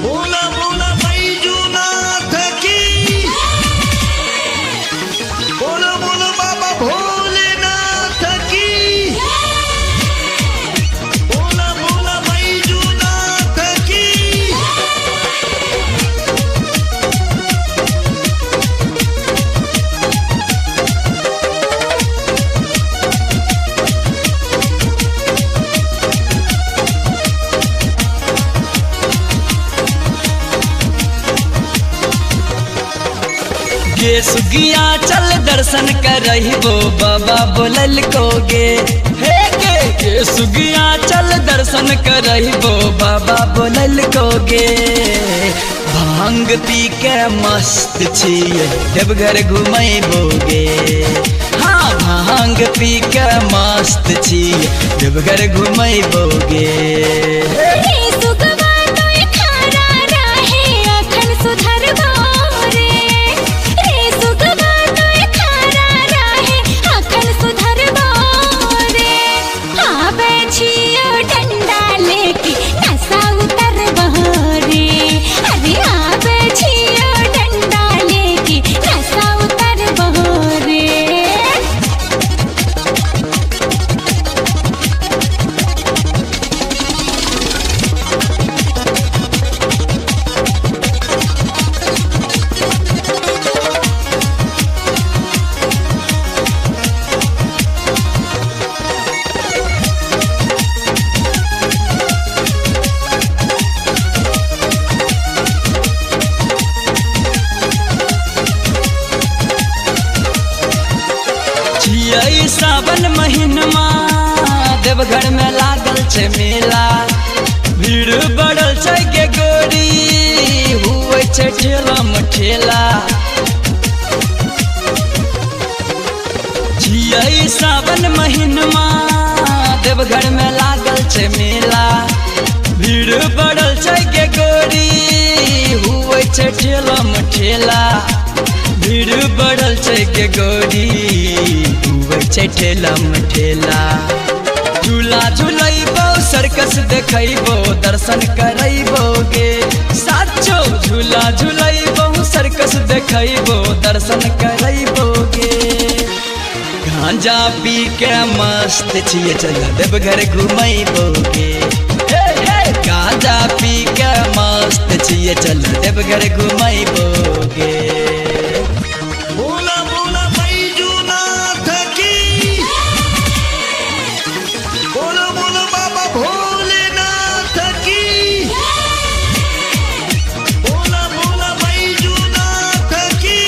बोला बोला बैजूनाथ की, बोलो बोलो बाबा भोलेनाथ की, बोला बोला बैजूनाथ की। गे सुगिया चल दर्शन करहिबो बाबा बोलल को गे। हे गे सुगिया चल दर्शन करहिबो बाबा बोलल को गे। भांग पी के मस्त छिए देवघर घुमैबोगे। हाँ भांग पी के मस्त छिए देवघर घुमैबोगे। सावन महीनमा देवघर में लागल छे मेला। भीड़ बढ़ल छै गे गोरी हुए छे ठेला मठेला। छियै सावन महीनमा देवघर में लागल छे मेला। भीड़ बढ़ल छै गे गोरी हुए छे ठेला मठेला। भीड़ बढ़ल छै गे गोरी छै ठेला मठेला। झूला झूलैबो सर्कस देखैबो दर्शन करैबोगे। साचो झूला झूलैबो सर्कस देखैबो दर्शन करैबोगे। गांजा पी के मस्त छिए चल देवघर घुमैबोगे। गांजा पी के मस्त छिए चल देवघर घुमैबोगे। बोला बोला बैजूनाथ की, बोलो बोलो बाबा भोलेनाथ की, बोला बोला बैजूनाथ की।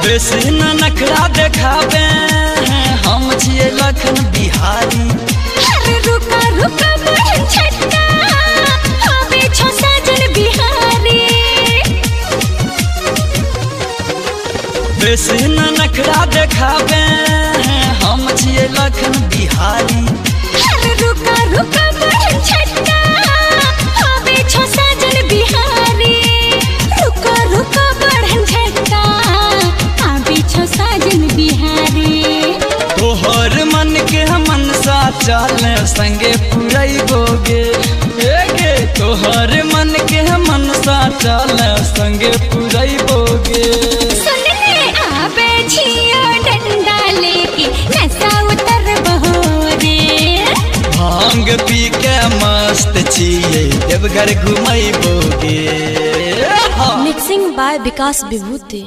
बेसी न नखरा देखाबे हम छिए लखन बिहारी। रुका रुका बहन छट्टा आवे छो सजन बेसी न नखरा देखाबे हम छिए लखन बिहारी। रुका रुका बढ़न झटका आवे छो साजन बिहारी। रुका रुका बढ़न झटका आवे छो साजन बिहारी। तोहर मन के मनसा चल संगे पुरैबोगे गे। तोहर मन के मनसा चल संगे पुरैबोगे। सुन ले आवे छियो डंडा लेके नशा उतर बहोरे। भांग पी के मस्त छिए देवघर घुमैबोगे। Mixing by Vikas Vibhuti.